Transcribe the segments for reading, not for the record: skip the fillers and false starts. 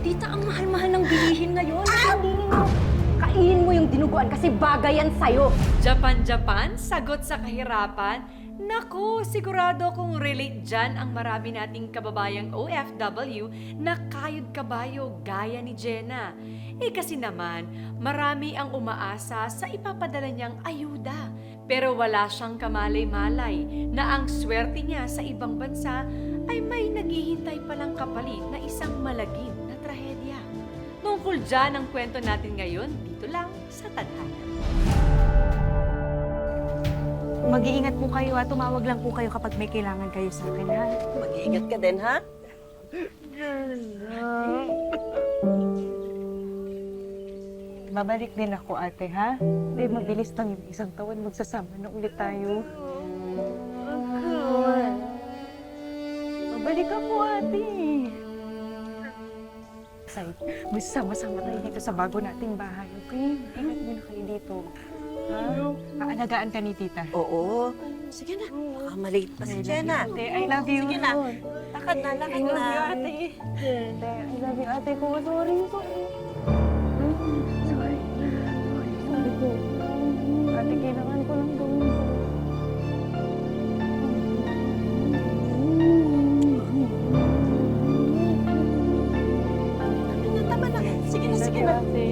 Tita, ang mahal-mahal ng bilihin ngayon. Hindi mo. Kainin mo yung dinuguan kasi bagay yan sa'yo. Japan, sagot sa kahirapan? Naku, sigurado kung relate dyan ang marami nating kababayang OFW na kayod kabayo gaya ni Jenna. Kasi naman, marami ang umaasa sa ipapadala niyang ayuda. Pero wala siyang kamalay-malay na ang swerte niya sa ibang bansa ay may naghihintay palang kapalit na isang malagim na trahedya. Tungkol dyan ang kwento natin ngayon dito lang sa Tadhana. Mag-iingat po kayo ha. Tumawag lang po kayo kapag may kailangan kayo sa akin ha. Mag-iingat ka din, ha? Babalik din ako ate ha. Hindi mabilis lang yung isang taon magsasama na ulit tayo. Babalik ako ate. Say, magsasama-sama tayo dito sa bago nating bahay, okay? Ingat muna kayo dito. Ha? Aalagaan ka ni tita. Oo. Sige na. Baka malate pa si Jenna. Ate, I love you. Sige na. Lakad na, lakad I love na. you, ate. Ate, I love you, ate ko. Sorry, sorry. Sorry. Sorry po. Ate, kailangan ko lang gawin ko. Tama na. Sige na, sige na. Ate.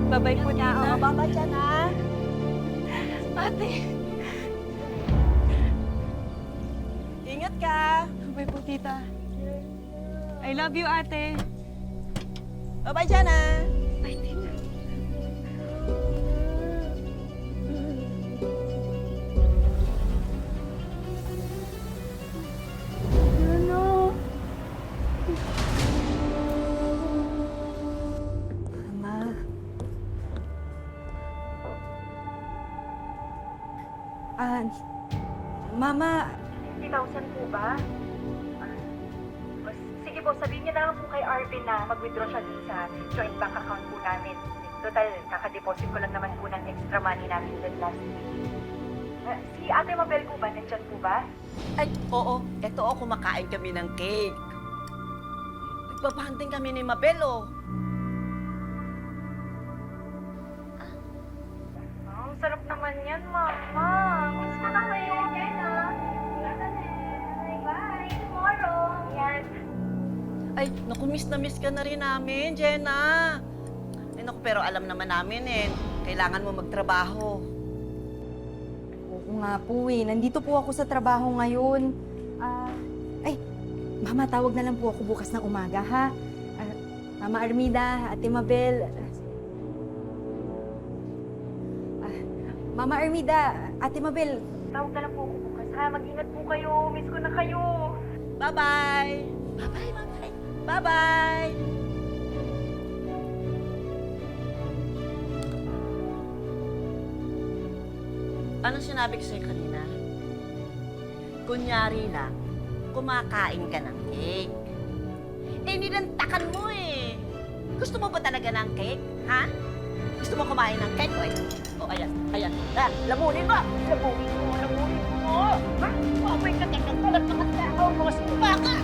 Bye-bye po, Tita, tita. baba dyan, ha? Ate. Ingat ka. Bye po, tita. I love you, ate. Baba dyan, ha? Bye, tita. Ano? Mama. Mama, 50,000 po ba? Sige po, sabihin niyo na lang po kay Arvin na mag-withdraw siya dun sa joint bank account po namin. Total, kakadeposit ko lang naman po ng extra money namin dun last week. Si Ate Mabel po ba? Nandyan po ba? Ay, oo. Eto, kumakain kami ng cake. Nagpapahanteng kami ni Mabel, oh. Ang sarap naman yan, Mama. Gusto na kayo, Jenna. Bye. Tomorrow. Yan. Ay, naku, miss na miss ka na rin namin, Jenna. Ay, naku, pero alam naman namin, kailangan mo magtrabaho. Oo nga po eh. Nandito po ako sa trabaho ngayon. Mama, tawag na lang po ako bukas ng umaga, ha? Mama Armida, Ate Mabel. Mama Armida, Ate Mabel. Tawag na lang po ako bukas, ha? Mag-ingat po kayo. Miss ko na kayo. Bye-bye! Bye-bye, bye-bye! Bye-bye! Anong sinabi ko sa'yo kanina? Kunyari lang, kumakain ka ng cake. Nilantakan mo eh. Gusto mo ba talaga ng cake? Ha? Gusto mo kumain ng cake? O, ayan, ayan. Lamunin mo! Lamunin mo! Lamunin mo! Ha? Mamay ka ng kalat mga tao! Mga baka!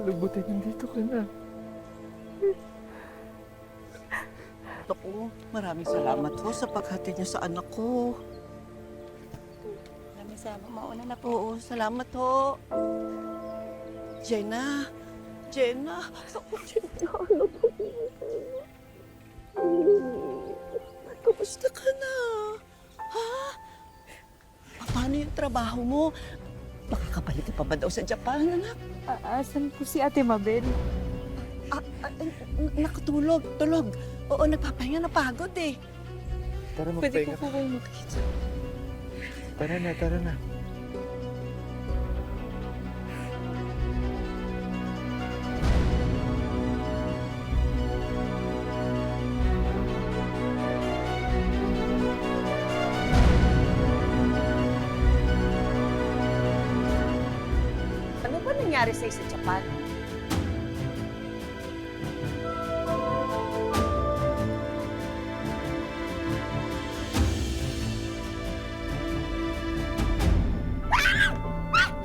Lubutin, nandito ka na. Naku, maraming salamat ho sa paghati niyo sa anak ko. Maraming salamat. Mauna na po. Oo, salamat ho. Jenna, Jenna. Ako, Jenna, ano po? Kamusta ka na? Ha? Paano yung trabaho mo? Makakabalik ka pa ba daw sa Japan, anak? Asan po si Ate Mabel? Nakatulog, tulog. Oo, nagpapahinga, napagod eh. Tara, Pwede ko magpahinga. po kayo makikita. Tara na, tara na. Ano ba nangyari sa'yo sa Japan?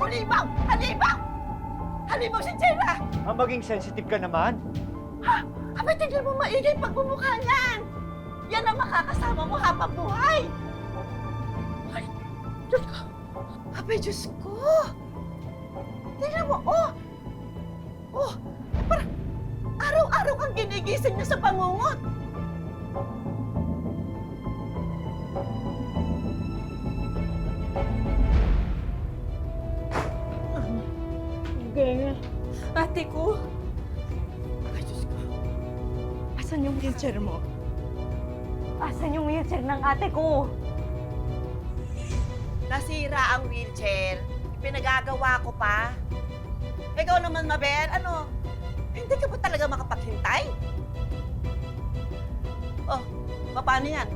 Halimaw! Halimaw! Halimaw si Jenna! Maging sensitive ka naman. Abay, tignan mo maingay pagbumukha niyan! Yan ang makakasama mo habang buhay! Ay, Diyos ko! Abay, Diyos ko! Tignan mo, oh! Oh! Parang araw-araw kang ginigising niya sa pangungot! Ate ko, Ay, Diyos ko! asan yung wheelchair mo? Asan yung wheelchair ng ate ko? Nasira ang wheelchair. Pinagagawa ko pa. Ikaw naman, Mabel, ano? Hindi ka ba talaga makapaghintay? Oh, paano yan?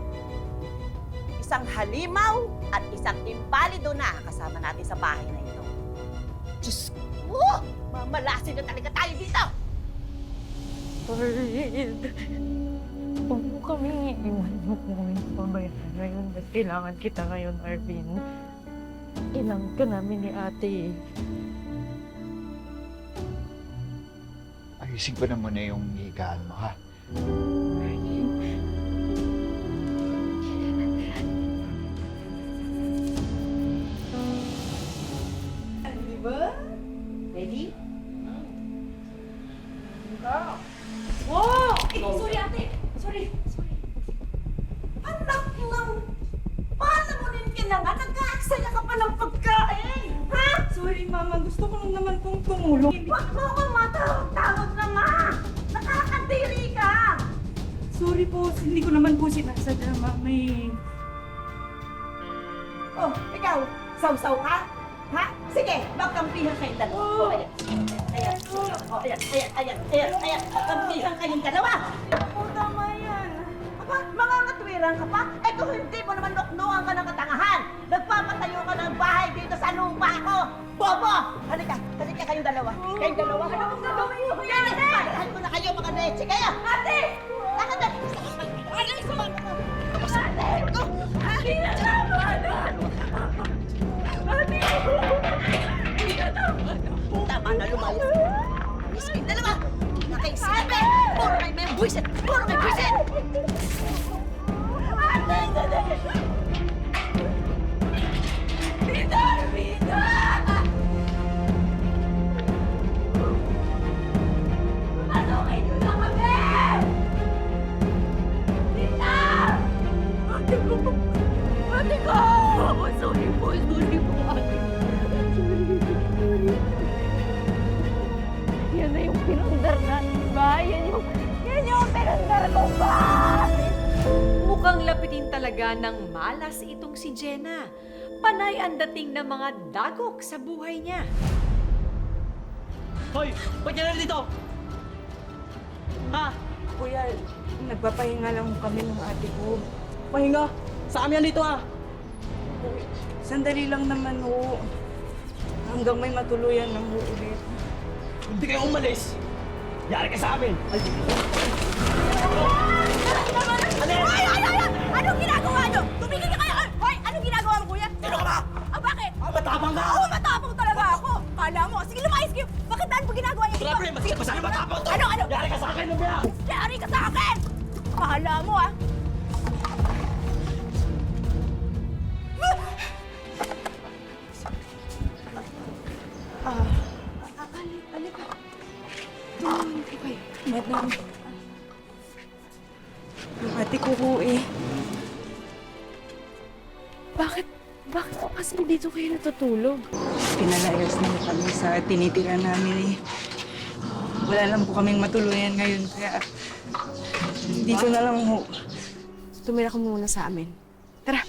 Isang halimaw at isang imbalido na kasama natin sa bahay na ito. Diyos ko! Mamalasin na talaga tayo dito! Arvin, huwag mo kami iiwan mo kami pabayaan ngayon. Mas kailangan kita ngayon, Arvin. Kailangan ka namin ni ate. Ayusin ko na muna yung higaan mo, ha? Ready? Wow! Sorry, ate! Sorry! Anak ng... Paano mo rin kailangan? Nag-aaksaya ka pa ng pagkain! Ha? Sorry, Mama. Gusto ko lang naman pong tumulong. Huwag mo akong matawag na nga! Nakakadiri ka! Sorry po. Hindi ko naman po sinasadya, Ma. May... Oh, ikaw, sausaw ka? Ha? Sige, magkampihan kayong dalawa. Oh, ayan. Ayan. Oh, ayan. Magkampihan kayong dalawa. Oh, tama yan. Aba, mga katwiran ka pa? Eh kung hindi mo naman nuknuhan ka ng katangahan, nagpapatayo ka ng bahay dito sa lupa ko. Bobo! Halika kayong dalawa. Kayong dalawa. Ano kung gagawin niyo ko yan? Palahan ko na kayo, mga leche kayo. Ate! Lakad na! Ano yung sumama mo? Ate! Ha? Hindi na tama na lumayo. Miss kayong dalawa. Huwag na kayong sinabi. Puro kayo may buwisit. Puro kayo buwisit. Yan na yung pinundar natin ba? Yan yung pinundar ko ba? Mukhang lapitin talaga ng malas itong si Jenna. Panay ang dating ng mga dagok sa buhay niya. Hoy! Ba't yan dito? Ha? Kuya, nagpapahinga lang kami ng ate ko. Pahinga! Sa kami yan dito ha! Sandali lang naman ho. Hanggang may matuluyan ng ho ulit. Hindi kayo umalis! Yari ka sa amin! Ay! Anong ginagawa niyo? Tumigil ka kayo! Hoy! Anong ginagawa mo, kuya? Sino ka ba? Bakit? Matapang ka! Oo, matapang talaga ako! Kala mo, sige lumayas kayo! Bakit daan mo ginagawa niyo? Wala pre! Masikip pa sa akin matapang to! Ano? Yari ka sa akin! Ano ba yan? Yari ka sa akin! Kala mo, ah! Madam. Yung ate ko ho eh. Bakit po kasi dito kayo natutulog? Pinalayas na kami sa tinitira namin eh. Wala lang po kaming matuluyan ngayon, kaya dito na lang ho. Tumira ka muna sa amin. Tara.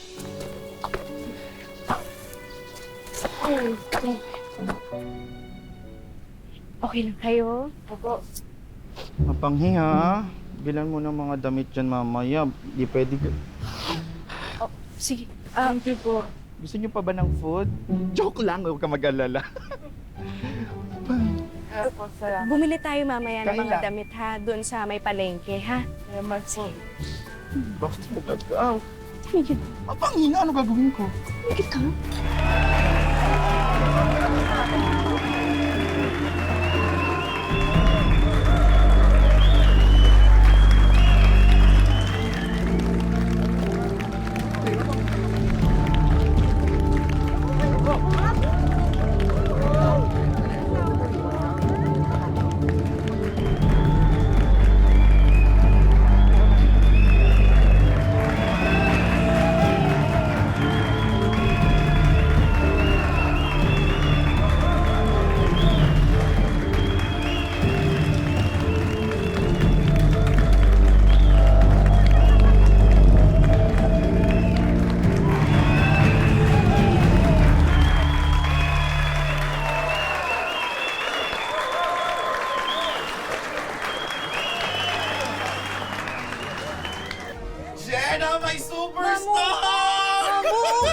Okay lang kayo? Opo. Mapanghinga. Bilan mo ng mga damit dyan mamaya. Di pwede. Sige. Thank you po. Gusto niyo pa ba ng food? Joke lang, huwag ka mag-alala. Bumili tayo mamaya ng mga Kailan? damit ha, doon sa may palengke ha. Sige. Bakit mo gagaw? Mapanghinga, ano gagawin ko? Jenna, my superstar!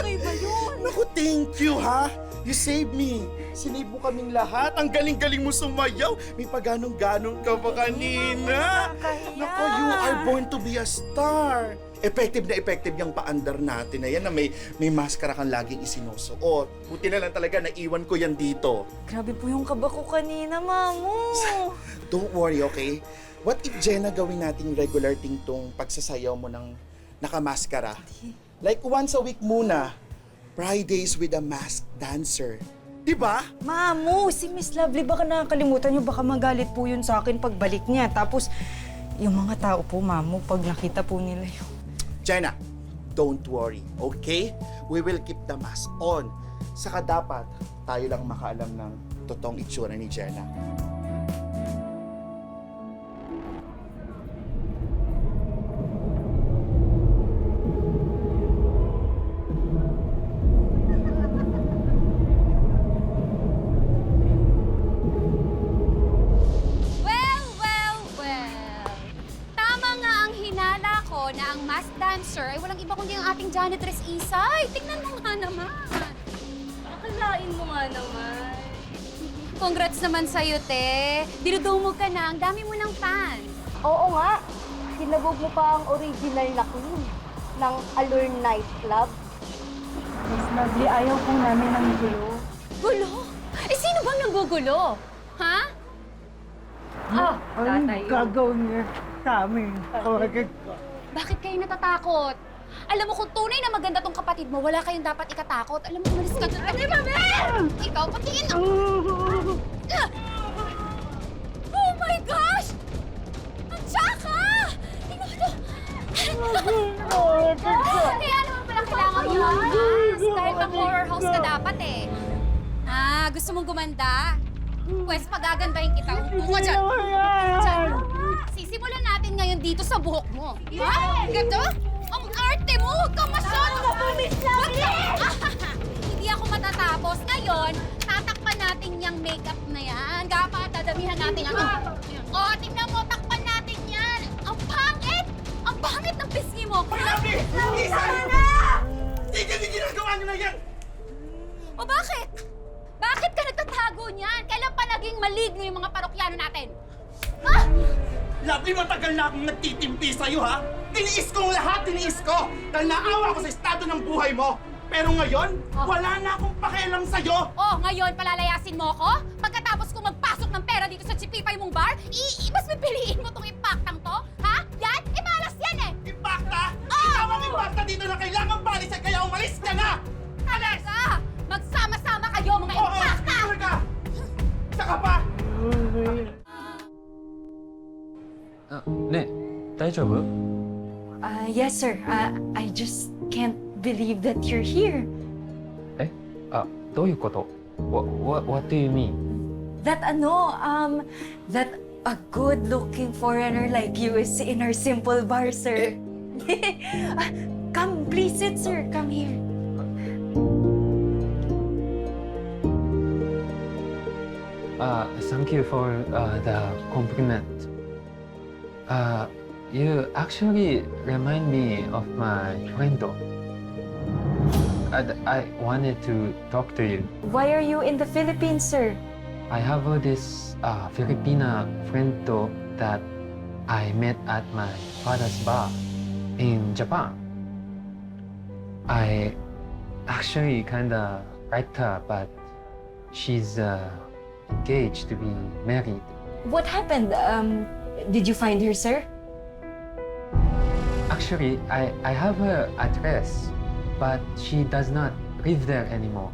Okay ba yun? Naku, thank you, ha? You saved me. Sinave mo kaming lahat. Ang galing-galing mo sumayaw. May paganong-ganon ka pa kanina. Naku, you are born to be a star. Effective na effective yung paandar natin na yan na may maskara kang laging isinusuot. Buti na lang talaga naiwan ko yan dito. Grabe po yung kaba ko kanina, Mamo. Don't worry, okay? What if, Jenna, gawin nating regular thing tong pagsasayaw mo ng nakamaskara? Like once a week muna, Fridays with a masked dancer. Diba? Mamo, si Miss Lovely, baka nakakalimutan niyo, baka magalit po yun sa akin pagbalik niya. Tapos, yung mga tao po, Mamo, pag nakita po nila yun. Jenna, don't worry, okay? We will keep the mask on. Saka dapat, tayo lang makaalam ng totoong itsura ni Jenna. Well. Tama nga ang hinala ko na ang masked dancer ay walang iba kundi ang ating janitress Isay. Tingnan mo nga naman. Akalain mo nga naman. Congrats naman sa'yo, te. Dinudumog ka na. Ang dami mo ng fans. Oo nga. Sinabog mo pa ang original na queen ng Allure Nightclub. Miss Lovely, ayaw po namin ng gulo. Gulo? Eh, sino bang nanggugulo? Ha? Anong gagawin niya sa amin? Bakit kayo natatakot? Alam mo, kung tunay na maganda tong kapatid mo, wala kayong dapat ikatakot. Alam mo, umalis ka dyan. Ate, Mabel! Ikaw, patingin ako. Oh my gosh! Ang tsaka! Tingnan mo ito. Kaya naman pala kailangan mo yung mask. Dahil pang horror house ka dapat eh. Gusto mong gumanda? Pwes, pagagandahin kita. Upo ka dyan. Dyan. Sisimulan natin ngayon dito sa buhok mo. Ha? Gato? Ang arte mo! Huwag kang masyado! Hindi ako matatapos. Ngayon, tatakpan natin yung makeup na yan. Dapat dadamihan natin yan. O, tingnan mo, takpan natin yan. Ang pangit! Ang pangit ng pisngi mo. Grabe! Isa na! Hindi ginagawa niyo na yan! O bakit? Bakit ka nagtatago niyan? Kailan pa naging maligno yung mga parokyano natin? Ha? Lovely, matagal na akong nagtitimpi sa'yo, ha? Tiniis ko ang lahat, tiniis ko! Dahil naawa ko sa estado ng buhay mo. Pero ngayon, wala na akong pakialam sa'yo! Oh, ngayon palalayasin mo ko? Pagkatapos ko magpasok ng pera dito sa chipipay mong bar, mas pipiliin mo tong impaktang to? Ha? Yan? Malas yan eh! Impacta? Ikaw ang impacta dito na kailangan balisan, kaya umalis ka na! Alas! Magsama-sama kayo, mga Oo, impakta! talaga! Saka pa! ねえ大丈夫 Yes, sir. I just can't believe that you're here. どういうこと what do you mean? That that a good-looking foreigner like you is in our simple bar, sir. Come, please sit, sir. Come here. Thank you for the compliment. You actually remind me of my friend. I wanted to talk to you. Why are you in the Philippines, sir? I have this Filipina friend that I met at my father's bar in Japan. I actually kinda liked her, but she's engaged to be married. What happened? Did you find her, sir? Actually, I have her address, but she does not live there anymore.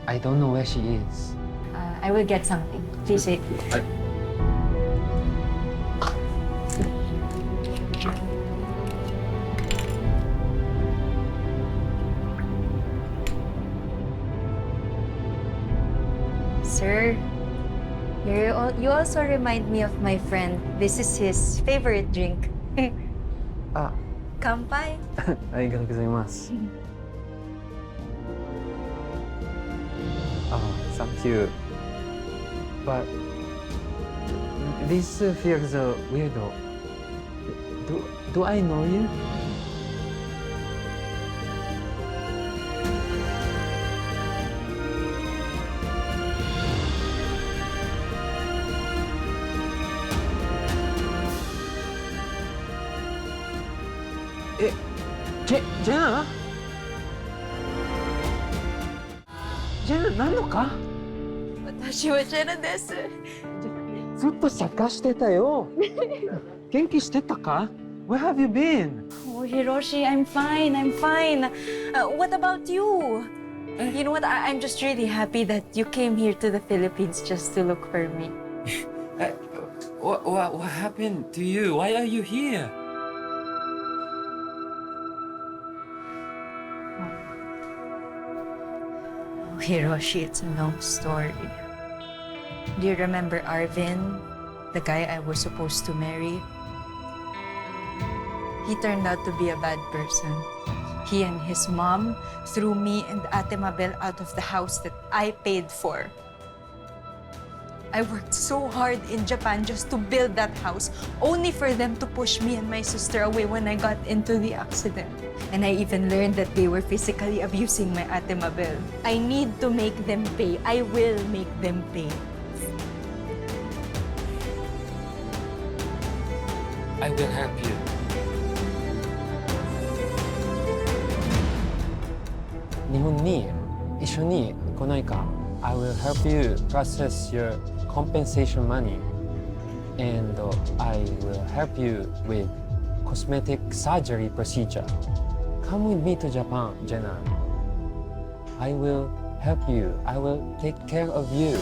I don't know where she is. I will get something. Please wait. Sir, you also remind me of my friend. This is his favorite drink. Kampai. ありがとうございます。Thank you. But this feels weird. Do I know you? Jenna? Jenna, 何のか私はジェナです。ずっと探してたよ。元気してたか Where have you been? Oh, Hiroshi, I'm fine. I'm fine. What about you? You know what? I'm just really happy that you came here to the Philippines just to look for me. What happened to you? Why are you here? Hiroshi, it's a long story. Do you remember Arvin, the guy I was supposed to marry? He turned out to be a bad person. He and his mom threw me and Ate Mabel out of the house that I paid for. I worked so hard in Japan just to build that house, only for them to push me and my sister away when I got into the accident. And I even learned that they were physically abusing my Ate Mabel. I need to make them pay. I will make them pay. I will help you. I will help you process your compensation money, and I will help you with cosmetic surgery procedure. Come with me to Japan, Jenna. I will help you. I will take care of you.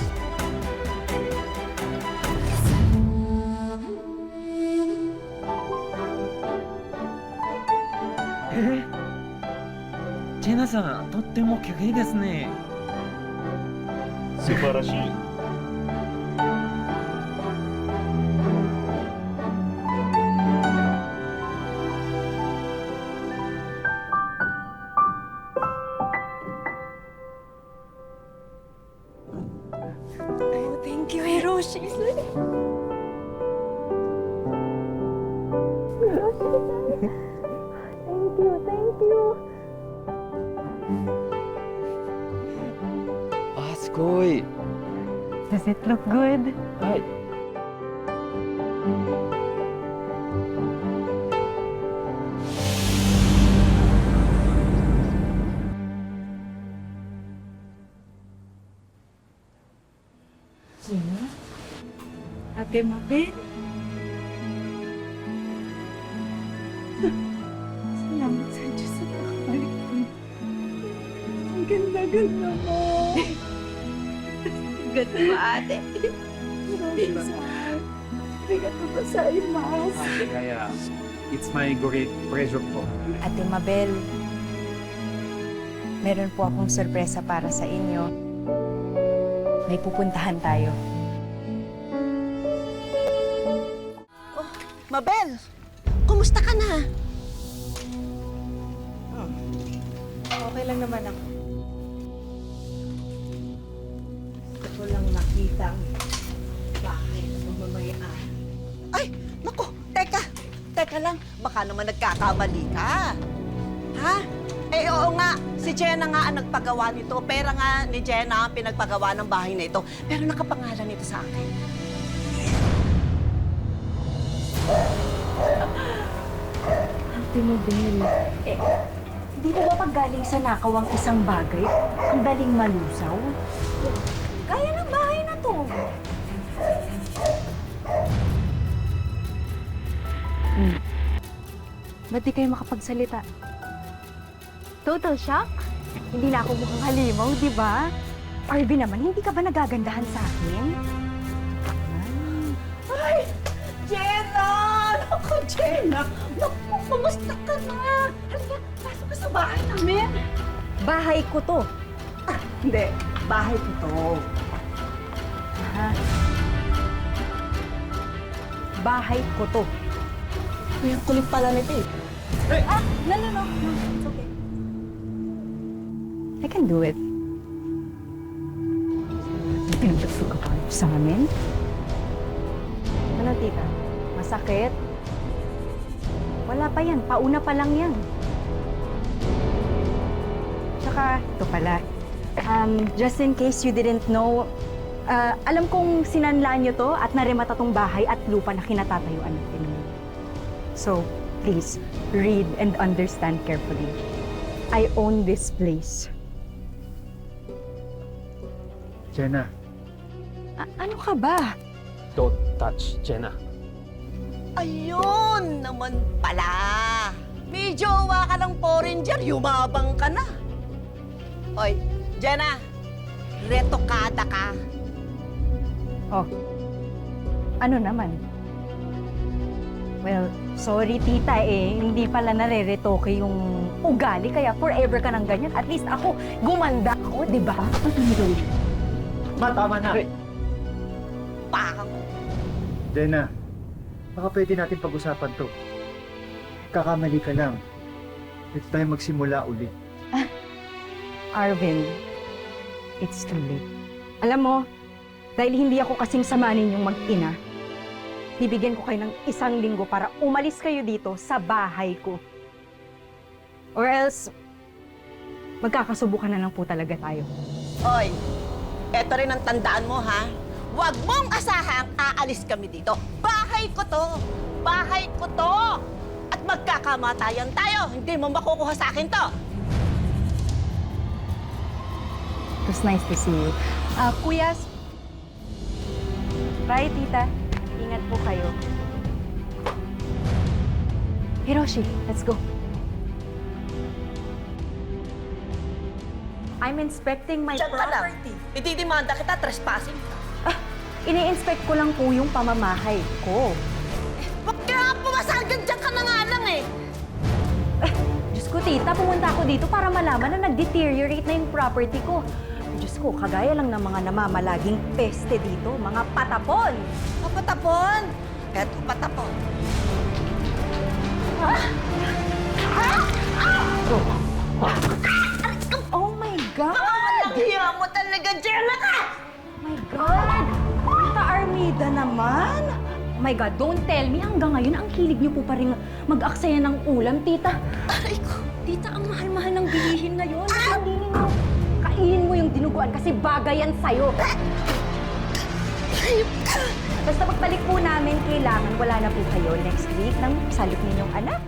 Jenna-san, とっても綺麗ですね。素晴らしい。Oh, thank you, Hiroshi. Thank you. あ、すごい。 Does it look good? はい。Ate Mabel? Salamat sa Diyos sa nakabalik mo. Ang ganda-ganda mo. Ganda ba, ate? Arigatou gozaimasu. Kaya It's my great pleasure po. Ate Mabel, meron po akong sorpresa para sa inyo. May pupuntahan tayo. Mabel, kumusta ka na? Okay lang naman ako. Gusto ko lang makita ang bahay ng mamamayaan. Ay, naku, teka lang. Baka naman nagkakamali ka. Ha? Eh, oo nga. Si Jenna nga ang nagpagawa nito. Pera nga ni Jenna ang pinagpagawa ng bahay na ito. Pero nakapangalan nito sa akin. Ate Mabel, di ba pag galing sa nakaw ang isang bagay, ang daling malusaw? Kaya ng bahay na to. Ba't di kayo makapagsalita? Total shock? Hindi na ako mukhang halimaw, di ba? Arby naman, hindi ka ba nagagandahan sa akin? Jenna! Naku, Jenna! Naku, kumusta ka na? Halika, pasok ka sa bahay namin. Bahay ko to. Hindi, bahay ko to. Ha? Bahay ko to. Ay, ang kulit pala nito eh. No. It's okay. I can do it. Pinagdagdag ka pa sa amin? Ano, tita? Masakit? Wala pa yan. Pauna pa lang yan. Tsaka, ito pala. Just in case you didn't know, alam kong sinanlaan nyo to at naremata tong bahay at lupa na kinatatayuan natin. So, please, read and understand carefully. I own this place. Jenna, Ano ka ba? Don't touch Jenna. Ayun naman pala. May jowa ka ng foreigner, yumabang ka na. Hoy, Jenna, retokada ka. Oh, ano naman? Well, sorry tita hindi pala nare-retoke yung ugali kaya forever ka ng ganyan. At least ako, gumanda ako, di ba? ma, tama na. Pakang Jenna, baka pwede natin pag-usapan to. Kakamali ka lang. Pwede tayo magsimula ulit. Arvin, it's too late. Alam mo, dahil hindi ako kasing sama ninyong mag-ina, bibigyan ko kayo ng 1 linggo para umalis kayo dito sa bahay ko. Or else, magkakasubukan na lang po talaga tayo. Hoy, eto rin ang tandaan mo, ha? Huwag mong asahang aalis kami dito. Bahay ko to! Bahay ko to! At magkakamatayan tayo. Hindi mo makukuha sa akin to. It was nice to see you. Kuyas, bye, tita. Ingat po kayo. Hiroshi, let's go. I'm inspecting my Diyan ka lang. property. Itidimanda kita, trespassing ka. Ini-inspect ko lang po yung pamamahay ko. Huwag ka nga pumasagad, diyan ka na nga lang eh. Diyos ko, tita, pumunta ako dito para malaman na nag-deteriorate na yung property ko. Diyos ko, kagaya lang ng mga namamalaging peste dito, mga patapon. Patapon! Eto, patapon. Oh my God! Hiya mo talaga, Jenna ka! Oh my God! Tita Armida naman! Oh my God, don't tell me hanggang ngayon ang hilig niyo po pa rin mag-aksaya ng ulam, tita. Aray ko. Tita, ang mahal-mahal ng bilihin ngayon. Hindi mo. Kainin mo yung dinuguan kasi bagay yan sa'yo. Basta pagbalik po namin, kailangan wala na po kayo next week ng salot ninyong anak.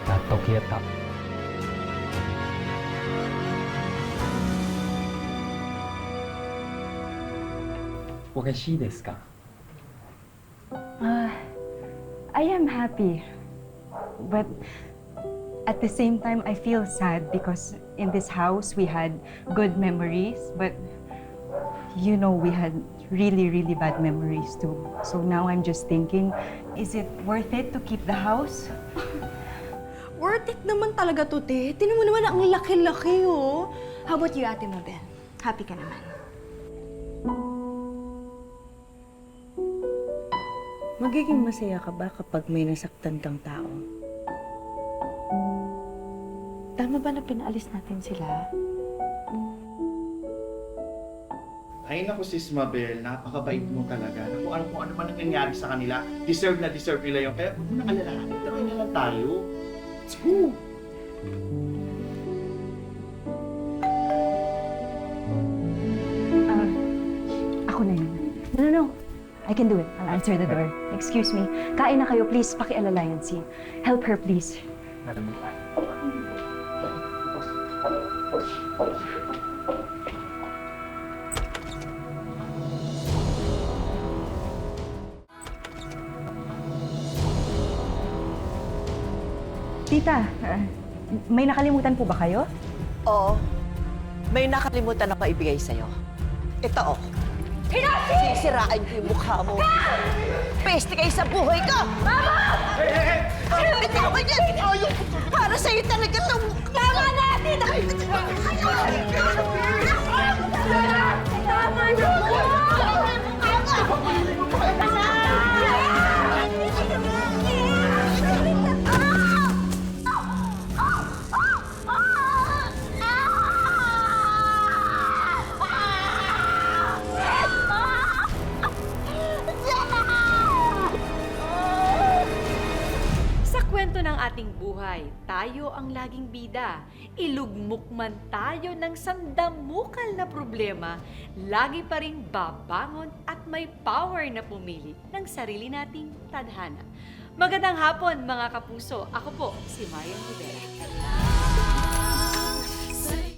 Natokiyata. 嬉しいですか? I am happy. But at the same time, I feel sad because in this house, we had good memories. But, you know, we had really, really bad memories too. So now I'm just thinking, is it worth it to keep the house? Worth it naman talaga to, te. Tinan mo naman ang laki-laki, oh. How about you, Ate Mabel? Happy ka naman? Magiging masaya ka ba kapag may nasaktan kang tao? Tama ba na pinaalis natin sila? Ay naku, Sis Mabel, napakabait mo talaga. Naku, kung ano man ang nangyari sa kanila, deserve na deserve nila yun. Kaya huwag mo na alalahanin, tuloy na lang tayo. Let's go! Ako na yun. No. I can do it. I'll answer the door. Excuse me. Kain na kayo, please. Pakialalayan si. Help her, please. Tita, may nakalimutan po ba kayo? Oo. May nakalimutan ako ibigay sa'yo. Ito, oh. Sisirain ko yung mukha mo. Peste kayo sa buhay ko! Mama! Bitawan yan! Para sa'yo talaga ito! Tama na! Tama na! Sa kwento ng ating buhay, tayo ang laging bida. Ilugmok man tayo ng sandamukal na problema, lagi pa rin babangon at may power na pumili ng sarili nating tadhana. Magandang hapon mga kapuso. Ako po si Marian Rivera.